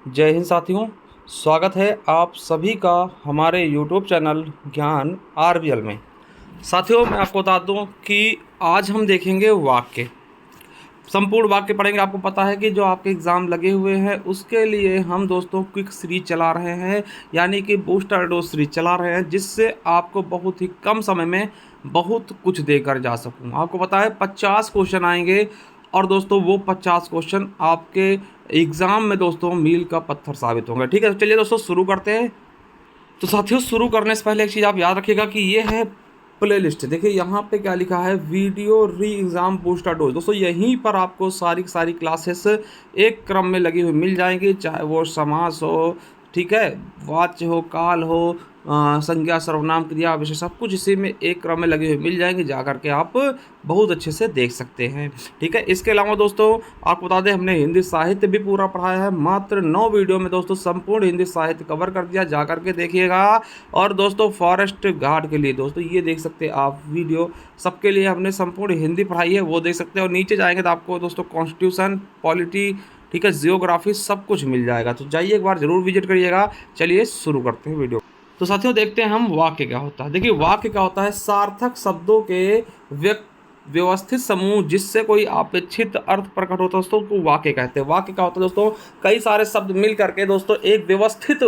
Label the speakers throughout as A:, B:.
A: जय हिंद साथियों। स्वागत है आप सभी का हमारे YouTube चैनल ज्ञान आरबीएल में। साथियों, मैं आपको बता दूं कि आज हम देखेंगे वाक्य, संपूर्ण वाक्य पढ़ेंगे। आपको पता है कि जो आपके एग्ज़ाम लगे हुए हैं उसके लिए हम दोस्तों क्विक सीरीज चला रहे हैं, यानी कि बूस्टर डोज सीरीज चला रहे हैं, जिससे आपको बहुत ही कम समय में बहुत कुछ देकर जा सकूं। आपको पता है 50 क्वेश्चन आएंगे और दोस्तों वो 50 क्वेश्चन आपके एग्ज़ाम में दोस्तों मील का पत्थर साबित होंगे। ठीक है, तो चलिए दोस्तों शुरू करते हैं। तो साथियों, शुरू करने से पहले एक चीज़ आप याद रखिएगा कि ये है प्लेलिस्ट। देखिए यहाँ पे क्या लिखा है, वीडियो री एग्ज़ाम बूस्टर डोज। दोस्तों यहीं पर आपको सारी की सारी क्लासेस एक क्रम में लगी हुई मिल जाएंगी, चाहे वो समास हो, ठीक है, वाच्य हो, काल हो, संज्ञा, सर्वनाम, क्रिया, विशेषण, सब कुछ इसी में एक क्रम में लगी हुई मिल जाएंगी। जा करके आप बहुत अच्छे से देख सकते हैं। ठीक है, इसके अलावा दोस्तों आपको बता दें, हमने हिंदी साहित्य भी पूरा पढ़ाया है। मात्र 9 वीडियो में दोस्तों संपूर्ण हिंदी साहित्य कवर कर दिया, जा करके देखिएगा। और दोस्तों फॉरेस्ट गार्ड के लिए दोस्तों ये देख सकते हैं आप वीडियो, सबके लिए हमने संपूर्ण हिंदी पढ़ाई है, वो देख सकते हैं। और नीचे जाएंगे तो आपको दोस्तों कॉन्स्टिट्यूशन, पॉलिटी, ठीक है, जियोग्राफी, सब कुछ मिल जाएगा। तो जाइए एक बार जरूर विजिट करिएगा। चलिए शुरू करते हैं वीडियो। तो साथियों देखते हैं हम वाक्य क्या होता है। देखिए वाक्य क्या होता है, सार्थक शब्दों के व्यवस्थित समूह जिससे कोई अपेक्षित अर्थ प्रकट होता है दोस्तों को वाक्य कहते हैं। वाक्य क्या होता है दोस्तों, कई सारे शब्द मिल करके दोस्तों एक व्यवस्थित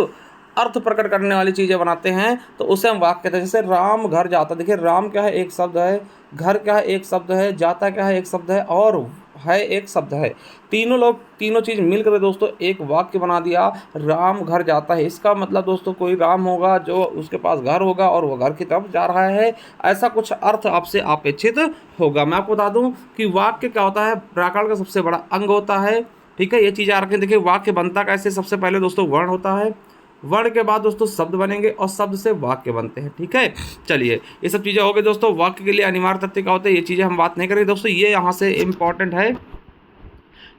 A: अर्थ प्रकट करने वाली चीज़ें बनाते हैं, तो उसे हम वाक्य कहते हैं। जैसे राम घर जाता, देखिए राम क्या है, एक शब्द है, घर क्या है, एक शब्द है, जाता क्या है, एक शब्द है, और है एक शब्द है। तीनों चीज़ मिलकर दोस्तों एक वाक्य बना दिया, राम घर जाता है। इसका मतलब दोस्तों कोई राम होगा जो उसके पास घर होगा और वो घर की तरफ जा रहा है, ऐसा कुछ अर्थ आपसे अपेक्षित होगा। मैं आपको बता दूं कि वाक्य क्या होता है, व्याकरण का सबसे बड़ा अंग होता है। ठीक है, ये चीज़ याद रखें। देखिए वाक्य बनता कैसे, सबसे पहले दोस्तों वर्ण होता है, वर्ण के बाद दोस्तों शब्द बनेंगे और शब्द से वाक्य बनते हैं। ठीक है, चलिए ये सब चीज़ें हो गई दोस्तों। वाक्य के लिए अनिवार्य तथ्य क्या होते हैं, ये चीज़ें हम बात नहीं करेंगे दोस्तों। ये यहाँ से इंपॉर्टेंट है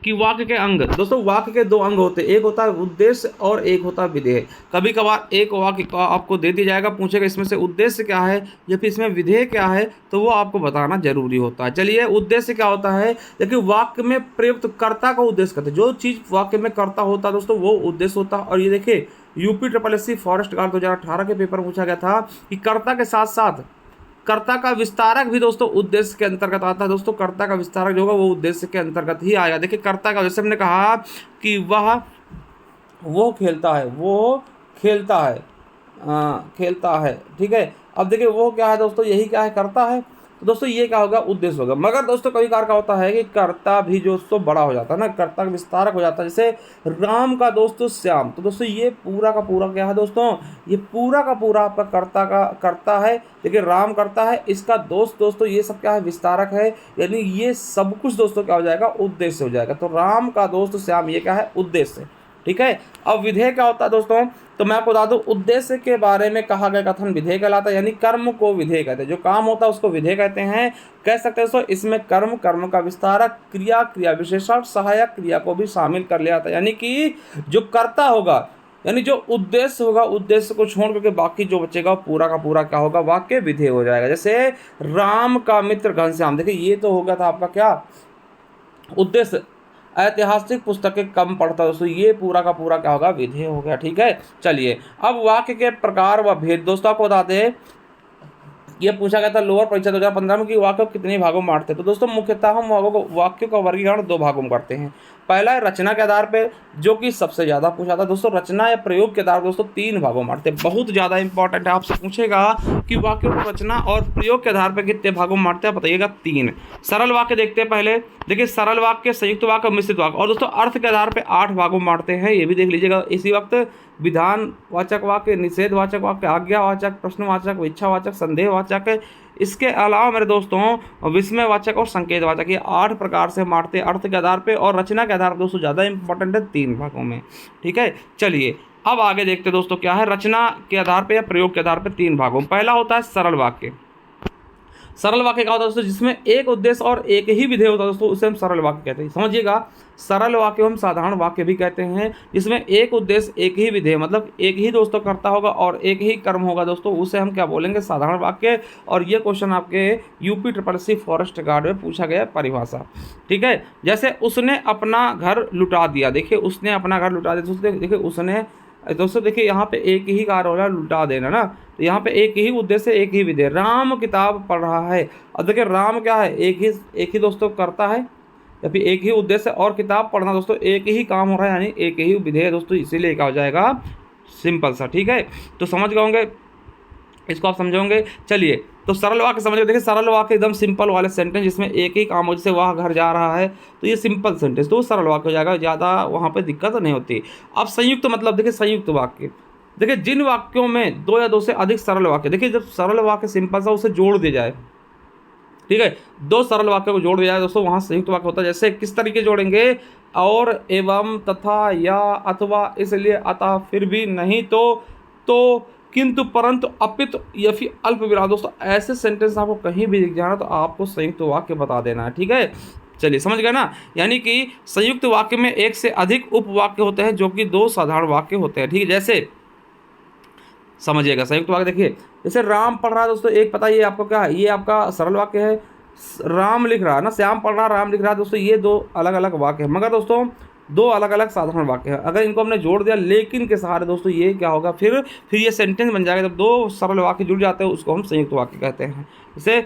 A: कि वाक्य के अंग, दोस्तों वाक्य के 2 अंग होते हैं, एक होता है उद्देश्य और एक होता है विधेय। कभी कभार एक वाक्य आपको दे दिया जाएगा, पूछेगा इसमें से उद्देश्य क्या है या फिर इसमें विधेय क्या है, तो वो आपको बताना जरूरी होता है। चलिए उद्देश्य क्या होता है, देखिए वाक्य में प्रयुक्त कर्ता का उद्देश्य करते हैं। जो चीज़ वाक्य में कर्ता होता है दोस्तों वो उद्देश्य होता है। और ये देखिए UPSSC फॉरेस्ट गार्ड 2018 के पेपर में पूछा गया था कि कर्ता के साथ साथ कर्ता का विस्तारक भी दोस्तों उद्देश्य के अंतर्गत आता है। दोस्तों कर्ता का विस्तारक जो होगा वो उद्देश्य के अंतर्गत ही आएगा। देखिए कर्ता का, जैसे हमने कहा कि वो खेलता है, वो खेलता है, खेलता है। ठीक है, अब देखिए वो क्या है दोस्तों, यही क्या है, कर्ता है। तो दोस्तों ये क्या होगा, उद्देश्य होगा। मगर दोस्तों कभी कार का होता है कि कर्ता भी जो दोस्तों बड़ा हो जाता है ना, कर्ता का विस्तारक हो जाता है। जैसे राम का दोस्तों श्याम, तो दोस्तों ये पूरा का पूरा क्या है दोस्तों, ये पूरा का पूरा आपका कर्ता का कर्ता है। देखिए राम करता है, इसका दोस्तों ये सब क्या है, विस्तारक है। यानी ये सब कुछ दोस्तों क्या हो जाएगा, उद्देश्य हो जाएगा। तो राम का दोस्त श्याम, ये क्या है, उद्देश्य। ठीक है, अब विधेय क्या होता है दोस्तों, तो मैं आपको बता दूं, उद्देश्य के बारे में कहा गया कथन विधेय कहलाता है। यानी कर्म को विधेय कहते हैं, जो काम होता है उसको विधेय कहते हैं। कह सकते हैं दोस्तों इसमें कर्म, कर्म का विस्तारक, क्रिया, क्रिया विशेषण, सहायक क्रिया को भी शामिल कर लिया जाता है। यानी कि जो कर्ता होगा, यानी जो उद्देश्य होगा, उद्देश्य को छोड़ करके बाकी जो बचेगा पूरा का पूरा क्या होगा, वाक्य विधेय हो जाएगा। जैसे राम का मित्र घनश्याम, देखिए ये तो हो गया था आपका क्या, उद्देश्य। ऐतिहासिक पुस्तकें कम पढ़ता है दोस्तों, ये पूरा का पूरा क्या होगा, विधेय हो गया। ठीक है, चलिए अब वाक्य के प्रकार व भेद दोस्तों आपको बता दें, ये पूछा गया था लोअर परीक्षा 2015 में कि वाक्य को कितने भागों में बांटते हैं। तो दोस्तों मुख्यतः हम वाक्यों का वर्गीकरण 2 भागों में करते हैं। पहला है रचना के आधार पे, जो कि सबसे ज़्यादा पूछा था दोस्तों। रचना या प्रयोग के आधार पर दोस्तों 3 भागों में बांटते हैं। बहुत ज़्यादा इंपॉर्टेंट है, आपसे पूछेगा कि वाक्यों को रचना और प्रयोग के आधार पर कितने भागों में बांटते हैं, बताइएगा 3। सरल वाक्य देखते हैं पहले। देखिए सरल वाक्य, संयुक्त वाक्य, मिश्रित वाक्य। और दोस्तों अर्थ के आधार पर 8 भागों में बांटते हैं, ये भी देख लीजिएगा। इसी वक्त विधानवाचक वाक्य, निषेधवाचक वाक्य, आज्ञावाचक, प्रश्नवाचक, इच्छावाचक, संदेहवाचक, इसके अलावा मेरे दोस्तों विस्मयवाचक और संकेतवाचक, ये 8 प्रकार से बांटते हैं अर्थ के आधार पे। और रचना के आधार पर दोस्तों ज़्यादा इंपॉर्टेंट है, 3 भागों में। ठीक है, चलिए अब आगे देखते हैं दोस्तों क्या है, रचना के आधार पे या प्रयोग के आधार पे 3 भागों में। पहला होता है सरल वाक्य। सरल वाक्य क्या होता है दोस्तों, जिसमें एक उद्देश्य और एक ही विधेय होता है दोस्तों, उसे हम सरल वाक्य कहते हैं। समझिएगा, सरल वाक्य हम साधारण वाक्य भी कहते हैं, जिसमें एक उद्देश्य एक ही विधेय, मतलब एक ही दोस्तों करता होगा और एक ही कर्म होगा दोस्तों, उसे हम क्या बोलेंगे, साधारण वाक्य। और ये क्वेश्चन आपके यूपी SSC फॉरेस्ट गार्ड में पूछा गया परिभाषा। ठीक है, जैसे उसने अपना घर लुटा दिया, देखिए उसने अपना घर लुटा दिया दोस्तों, देखिए उसने दोस्तों, देखिए यहाँ पे एक ही कार्य हो रहा है, लुटा देना ना, तो यहाँ पे एक ही उद्देश्य एक ही विधेय। राम किताब पढ़ रहा है, अब देखिए राम क्या है, एक ही दोस्तों करता है, या फिर एक ही उद्देश्य, और किताब पढ़ना दोस्तों एक ही काम हो रहा है, यानी एक ही विधेय दोस्तों, इसीलिए क्या हो जाएगा, सिंपल सा। ठीक है, तो समझ गए होंगे, इसको आप समझोगे। चलिए, तो सरल वाक्य समझ गए। देखिए सरल वाक्य एकदम सिंपल वाले सेंटेंस जिसमें एक ही काम हो, जैसे वह घर जा रहा है, तो ये सिंपल सेंटेंस, तो वो सरल वाक्य हो जाएगा, ज़्यादा वहाँ पे दिक्कत नहीं होती। अब संयुक्त मतलब, देखिए संयुक्त वाक्य, देखिए जिन वाक्यों में दो या दो से अधिक सरल वाक्य, देखिए जब सरल वाक्य सिंपल सा उसे जोड़ दिया जाए, ठीक है, दो सरल वाक्यों को जोड़ दिया जाए दोस्तों, वहाँ संयुक्त वाक्य होता है। जैसे किस तरीके जोड़ेंगे, और, एवं, तथा, या, अथवा, इसलिए, अतः, फिर भी, नहीं, तो, किंतु, परंतु, अपितु, या फिर अल्प विराम। दोस्तों ऐसे सेंटेंस आपको कहीं भी दिख जाना तो आपको संयुक्त वाक्य बता देना है। ठीक है, चलिए समझ गए ना, यानी कि संयुक्त वाक्य में एक से अधिक उपवाक्य होते हैं, जो कि दो साधारण वाक्य होते हैं। ठीक है, जैसे समझिएगा संयुक्त वाक्य, देखिए जैसे राम पढ़ रहा है दोस्तों, एक पता ये आपको क्या है, ये आपका सरल वाक्य है, राम लिख रहा है ना, श्याम पढ़ रहा, राम लिख रहा है दोस्तों, ये दो अलग अलग वाक्य है, मगर दोस्तों दो अलग अलग साधारण वाक्य है। अगर इनको हमने जोड़ दिया लेकिन के सहारे दोस्तों, ये क्या होगा, फिर ये सेंटेंस बन जाएगा। जब दो सरल वाक्य जुड़ जाते हैं उसको हम संयुक्त वाक्य कहते हैं। जैसे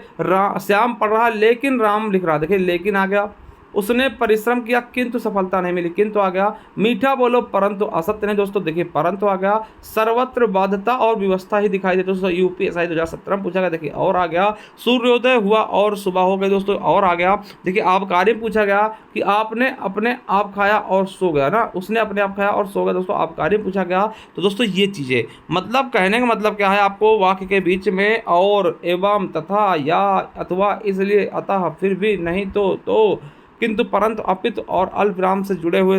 A: श्याम पढ़ रहा लेकिन राम लिख रहा, देखिए लेकिन आ गया, उसने परिश्रम किया किंतु सफलता नहीं मिली, किंतु आ गया, मीठा बोलो परंतु असत्य नहीं, दोस्तों देखिए परंतु आ गया, सर्वत्र बाध्यता और व्यवस्था ही दिखाई देती, दोस्तों UPSI 2017 में पूछा गया, देखिए और आ गया, सूर्योदय हुआ और सुबह हो गई, दोस्तों और आ गया, देखिए आबकारी पूछा गया कि आपने अपने आप खाया और सो गया ना, उसने अपने आप खाया और सो गया, दोस्तों आबकारी पूछा गया। तो दोस्तों ये चीज़ें, मतलब कहने का मतलब क्या है, आपको वाक्य के बीच में और, एवं, तथा, या, अथवा, इसलिए, अतः, फिर भी, नहीं, तो, किंतु, परंतु, अपितु और अल्पविराम से जुड़े हुए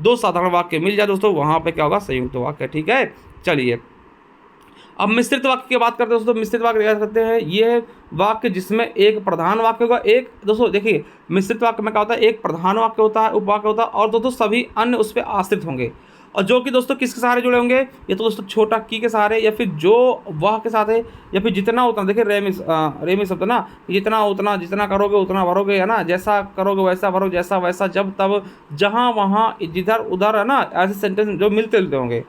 A: दो साधारण वाक्य मिल जाए दोस्तों, वहाँ पे क्या होगा, संयुक्त वाक्य। ठीक है, चलिए अब मिश्रित वाक्य की बात करते हैं दोस्तों। मिश्रित वाक्य क्या करते हैं, ये वाक्य जिसमें एक प्रधान वाक्य होगा, एक दोस्तों देखिए मिश्रित वाक्य में क्या होता है, एक प्रधान वाक्य होता है, उपवाक्य होता है, और दोस्तों सभी अन्य उस पर आश्रित होंगे, और जो कि दोस्तों किसके सहारे जुड़े होंगे, या तो दोस्तों छोटा की के सहारे, या फिर जो वह के साथ है, या फिर जितना उतना, देखिए रेमी शब्द ना, जितना उतना, जितना करोगे उतना भरोगे, है ना, जैसा करोगे वैसा भरोगे, जैसा वैसा, जब तब, जहाँ वहाँ, जिधर उधर, है ना, ऐसे सेंटेंस जो मिलते जुलते होंगे,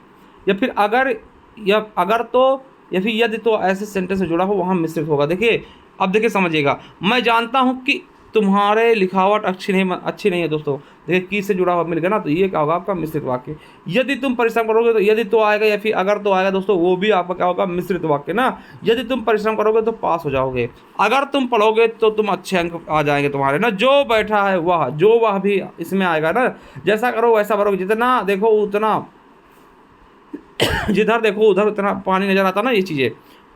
A: या फिर अगर, या अगर तो, या फिर यदि तो, ऐसे सेंटेंस से जुड़ा हो वहाँ मिश्रित होगा। देखिए अब देखिए समझिएगा, मैं जानता हूँ कि तुम्हारे लिखावट अच्छी नहीं है दोस्तों, देखिए की से जुड़ा हुआ मिल गया ना, तो ये क्या होगा, आपका मिश्रित वाक्य। यदि तुम परिश्रम करोगे तो यदि तो आएगा, या फिर अगर तो आएगा दोस्तों, वो भी आपका क्या होगा, मिश्रित वाक्य ना। यदि तुम परिश्रम करोगे तो पास हो जाओगे, अगर तुम पढ़ोगे तो तुम अच्छे अंक आ जाएंगे तुम्हारे ना, जो बैठा है वह, जो वह भी इसमें आएगा ना, जैसा करो वैसा भरोगे, जितना देखो उतना, जिधर देखो उधर उतना पानी नजर आता ना, ये चीज़ें।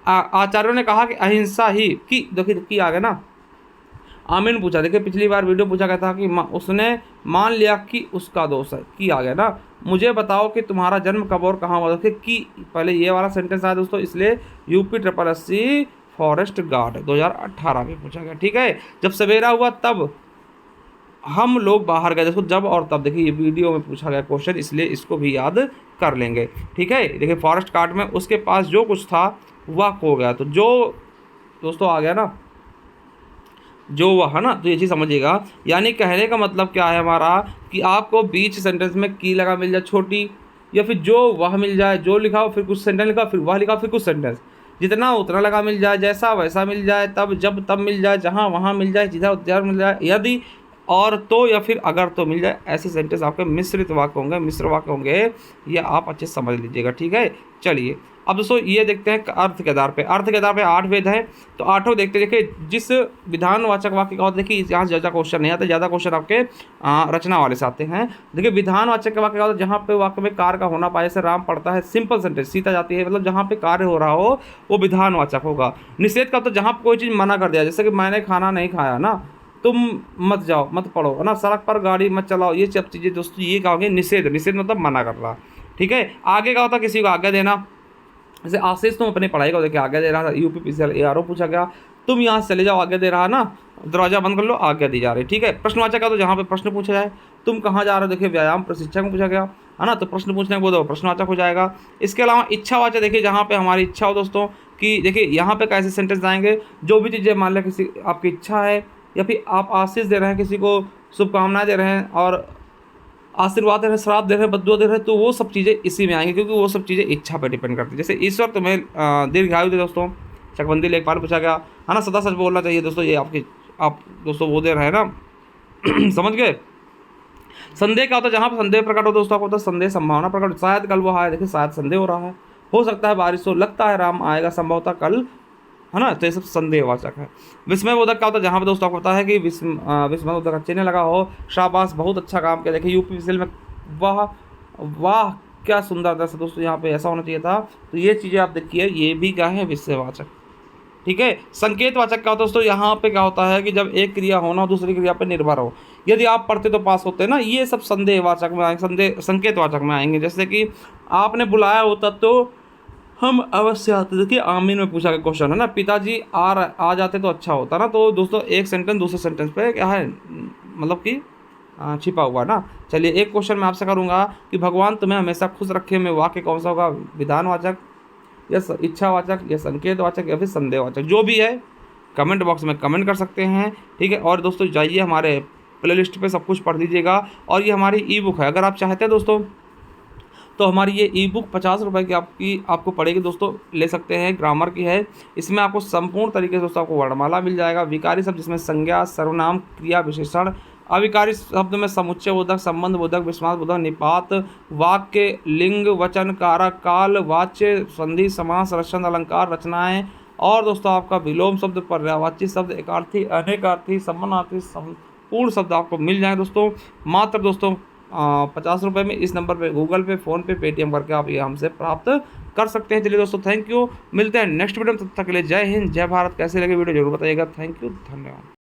A: आचार्यों ने कहा कि अहिंसा ही की, देखिए की आ गया ना, आमीन पूछा, देखिए पिछली बार वीडियो पूछा गया था कि उसने मान लिया कि उसका दोष है, की आ गया ना, मुझे बताओ कि तुम्हारा जन्म कब और कहाँ हुआ, देखिए की पहले ये वाला सेंटेंस आया दोस्तों, इसलिए UP SSC फॉरेस्ट गार्ड 2018 में पूछा गया। ठीक है, जब सवेरा हुआ तब हम लोग बाहर गए, देखो जब और तब, देखिए ये वीडियो में पूछा गया क्वेश्चन, इसलिए इसको भी याद कर लेंगे। ठीक है, देखिए फॉरेस्ट गार्ड में उसके पास जो कुछ था वह खो गया, तो जो दोस्तों आ गया ना, जो वह है ना, तो ये चीज़ समझिएगा। यानी कहने का मतलब क्या है हमारा, कि आपको बीच सेंटेंस में की लगा मिल जाए छोटी, या फिर जो वह मिल जाए, जो लिखा हो फिर कुछ सेंटेंस लिखा, फिर वह लिखा, फिर कुछ सेंटेंस, जितना उतना लगा मिल जाए, जैसा वैसा मिल जाए, तब जब तब मिल जाए, जहाँ वहाँ मिल जाए, जिधर उधर मिल जाए, यदि और तो, या फिर अगर तो मिल जाए, ऐसे सेंटेंस आपके मिश्रित वाक्य होंगे, मिश्र वाक्य होंगे, ये आप अच्छे से समझ लीजिएगा। ठीक है, चलिए अब दोस्तों ये देखते हैं अर्थ के आधार पे। अर्थ के आधार पे 8 भेद हैं, तो 8 देखते हैं। देखिए जिस विधानवाचक वाक्य का होता है, देखिए यहाँ ज़्यादा क्वेश्चन नहीं आते, ज़्यादा क्वेश्चन आपके रचना वाले से आते हैं। देखिए विधानवाचक के वाक्य का होता है जहाँ पे वाक्य में कार्य का होना पाए, जैसे राम पढ़ता है, सिंपल सेंटेंस, सीता जाती है, मतलब जहाँ पे कार्य हो रहा हो वो विधानवाचक होगा। निषेध का होता है जहाँ पर कोई चीज़ मना कर दिया, जैसे कि मैंने खाना नहीं खाया ना, तुम मत जाओ, मत पढ़ो, है ना, सड़क पर गाड़ी मत चलाओ, ये सब चीज़ें दोस्तों ये कहोगे निषेध। निषेध मतलब मना करना। ठीक है, आगे का होता है किसी को आज्ञा देना, जैसे आशीष तुम अपनी पढ़ाई को देखिए आगे दे रहा था, UP PCL ARO पूछा गया। तुम यहाँ से चले जाओ, आज्ञा दे रहा ना, दरवाजा बंद कर लो, आज्ञा दी जा रही, ठीक है। प्रश्नवाचक का तो जहाँ पे प्रश्न पूछा जाए, तुम कहाँ जा रहे हो, देखिए व्यायाम प्रशिक्षक में पूछा गया है ना, तो प्रश्न पूछने को प्रश्नवाचक हो जाएगा। इसके अलावा इच्छावाचक, देखिए जहाँ पे हमारी इच्छा हो दोस्तों कि देखिए यहाँ पे कैसे सेंटेंस आएंगे, जो भी चीज़ें मान लें किसी आपकी इच्छा है या फिर आप आशीष दे रहे हैं, किसी को शुभकामनाएं दे रहे हैं और आशीर्वाद दे रहे हैं, श्राप दे रहे हैं, बद्दुआ दे रहे हैं, तो वो सब चीज़ें इसी में आएंगी, क्योंकि वो सब चीज़ें इच्छा पर डिपेंड करती है। जैसे ईश्वर तुम्हें दीर्घायु दे दोस्तों, चकबंदी लेखपाल पूछा गया है ना, सदा सच बोलना चाहिए दोस्तों, ये आप दोस्तों वो दे रहे हैं ना समझ गए। संदेह क्या होता है, जहाँ पर संदेह प्रकट हो दोस्तों, आपको होता है संदेह संभावना प्रकट, शायद कल वो आए, देखिए शायद संदेह हो रहा है, हो सकता है बारिश हो, लगता है राम आएगा, संभवतः कल, है ना, तो ये सब संदेहवाचक है। विस्मयबोधक क्या होता है, जहाँ पे दोस्तों आपको पता है कि विस्मयबोधक का चिन्ह लगा हो, शाबाश बहुत अच्छा काम किया, देखिए यूपी विजिल में, वाह वाह क्या सुंदर था दोस्तों, यहाँ पे ऐसा होना चाहिए था। तो ये चीज़ें आप देखिए, ये भी क्या है, विस्मयवाचक, ठीक है। संकेतवाचक का दोस्तों यहाँ पे क्या होता है कि जब एक क्रिया होना हो दूसरी क्रिया पर निर्भर हो, यदि आप पढ़ते तो पास होते ना, ये सब संदेहवाचक में आएंगे, संकेतवाचक में आएंगे। जैसे कि आपने बुलाया होता तो हम अवश्य आते, देखिए आमीन में पूछा गया क्वेश्चन है ना, पिताजी आ जाते तो अच्छा होता ना, तो दोस्तों एक सेंटेंस दूसरे सेंटेंस पे क्या है, मतलब कि छिपा हुआ ना। चलिए एक क्वेश्चन मैं आपसे करूँगा कि भगवान तुम्हें हमेशा खुश रखे में वाक्य कौन सा होगा, विधानवाचक या इच्छावाचक या संकेतवाचक या फिर संदेहवाचक, जो भी है कमेंट बॉक्स में कमेंट कर सकते हैं, ठीक है। और दोस्तों जाइए हमारे प्लेलिस्ट पे सब कुछ पढ़ लीजिएगा, और ये हमारी ई बुक है, अगर आप चाहते हैं दोस्तों तो हमारी ये ई बुक 50 रुपये की आपको पड़ेगी दोस्तों, ले सकते हैं, ग्रामर की है। इसमें आपको संपूर्ण तरीके से दोस्तों आपको वर्णमाला मिल जाएगा, विकारी शब्द जिसमें संज्ञा, सर्वनाम, क्रिया, विशेषण, अविकारी शब्द में समुच्चय बोधक, संबंध बोधक, विश्वास बोधक, निपात, वाक्य, लिंग, वचन, कारक, काल, वाच्य, संधि, समास, रचन, अलंकार, रचनाएं, और दोस्तों आपका विलोम शब्द, पर्यायवाची शब्द, एकार्थी, अनेकार्थी, समानार्थी, संपूर्ण शब्द आपको मिल जाएंगे दोस्तों, मात्र दोस्तों 50 रुपये में। इस नंबर पे गूगल पे, फ़ोन पे, पेटीएम करके आप ये हमसे प्राप्त कर सकते हैं। चलिए दोस्तों थैंक यू, मिलते हैं नेक्स्ट वीडियो में, तब तक के लिए जय हिंद जय भारत। कैसे लगे वीडियो जरूर बताइएगा, थैंक यू, धन्यवाद।